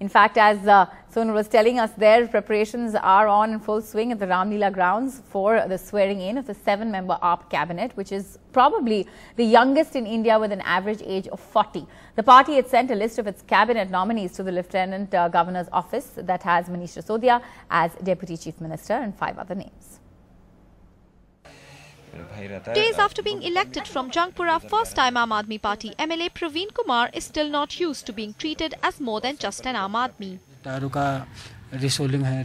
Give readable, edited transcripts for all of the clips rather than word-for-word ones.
In fact, as Sonal was telling us there, preparations are on in full swing at the Ramleela grounds for the swearing in of the 7-member AAP cabinet, which is probably the youngest in India with an average age of 40. The party had sent a list of its cabinet nominees to the Lieutenant Governor's office that has Manish Sisodia as Deputy Chief Minister and 5 other names. Days after being elected from Jangpura, first-time Aam Aadmi Party MLA Praveen Kumar is still not used to being treated as more than just an Aam Aadmi. टायरों का रिसोल्डिंग है,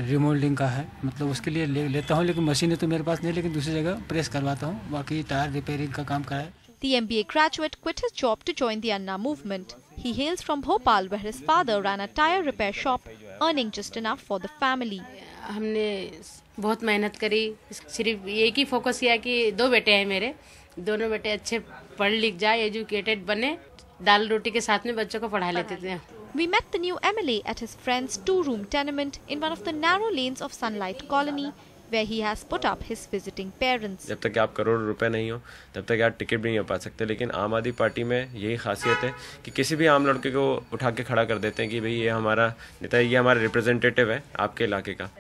remoulding का है, मतलब उसके लिए लेता हूँ, लेकिन मशीनें तो मेरे पास नहीं, लेकिन दूसरी जगह प्रेस करवाता हूँ, बाकी टायर रिपेयरिंग का काम कराए. The MBA graduate quit his job to join the Anna movement. He hails from Bhopal, where his father ran a tire repair shop, earning just enough for the family. हमने बहुत मेहनत करी, सिर्फ एक ही focus किया कि 2 बेटे हैं मेरे, दोनों बेटे अच्छे पढ़ लिख जाए, एजुकेटेड बने, दाल रोटी के साथ में बच्चों को पढ़ा लेते थे. We met the new MLA at his friend's 2-room tenement in one of the narrow lanes of Sunlight Colony, where he has put up his visiting parents. जब तक आप करोड़ रुपए नहीं हो, तब तक आप टिकट भी नहीं पा सकते. लेकिन आम आदमी पार्टी में यही खासियत है कि किसी भी आम लड़के को उठा के खड़ा कर देते हैं कि भाई ये हमारा नेता, ये हमारा रिप्रेजेंटेटिव है आपके इलाके का.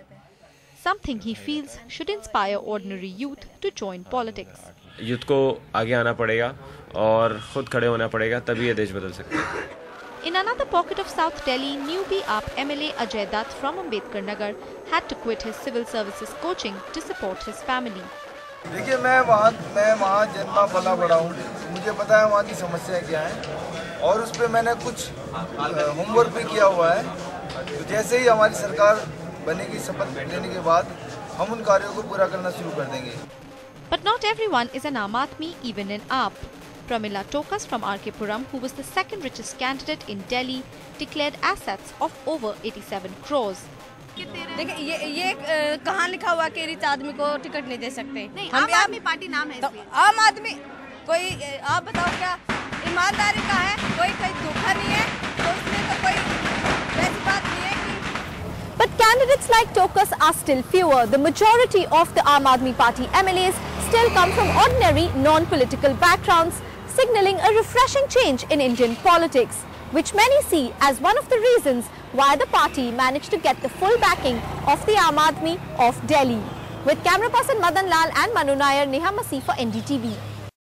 Something he feels should inspire ordinary youth to join politics. Youth को आगे आना पड़ेगा और खुद खड़े होना पड़ेगा, तभी ये देश बदल सकते हैं. In another pocket of South Delhi, newbie AAP MLA Ajay Dutt from Ambedkar Nagar had to quit his civil services coaching to support his family. देखिए, मैं वहाँ जन्मा पला बड़ा हूँ, मुझे पता है वहाँ की समस्याएं क्या हैं और उस पर मैंने कुछ होमवर्क भी किया हुआ है. तो जैसे ही हमारी सरकार बनेगी, शपथ लेने के बाद हम उन कार्यों को पूरा करना शुरू कर देंगे. But not everyone is an Aam Aadmi, even in AAP. Pramila Tokas from RK Puram, who was the second richest candidate in Delhi, declared assets of over 87 crores. देखिए, ये कहाँ लिखा हुआ कि रिच आदमी को टिकट नहीं दे सकते? नहीं, आम आदमी पार्टी नाम है इसलिए. आम आदमी कोई, आप बताओ क्या ईमानदारी का है? कोई धोखा नहीं है, तो उसमें तो कोई वैसी बात नहीं है कि. But candidates like Tokas are still fewer. The majority of the Aam Aadmi Party MLAs still come from ordinary non-political backgrounds, signalling a refreshing change in Indian politics, which many see as one of the reasons why the party managed to get the full backing of the Aam Aadmi of Delhi. With camera person Madan Lal and Manu Nair, Neha Masih for NDTV.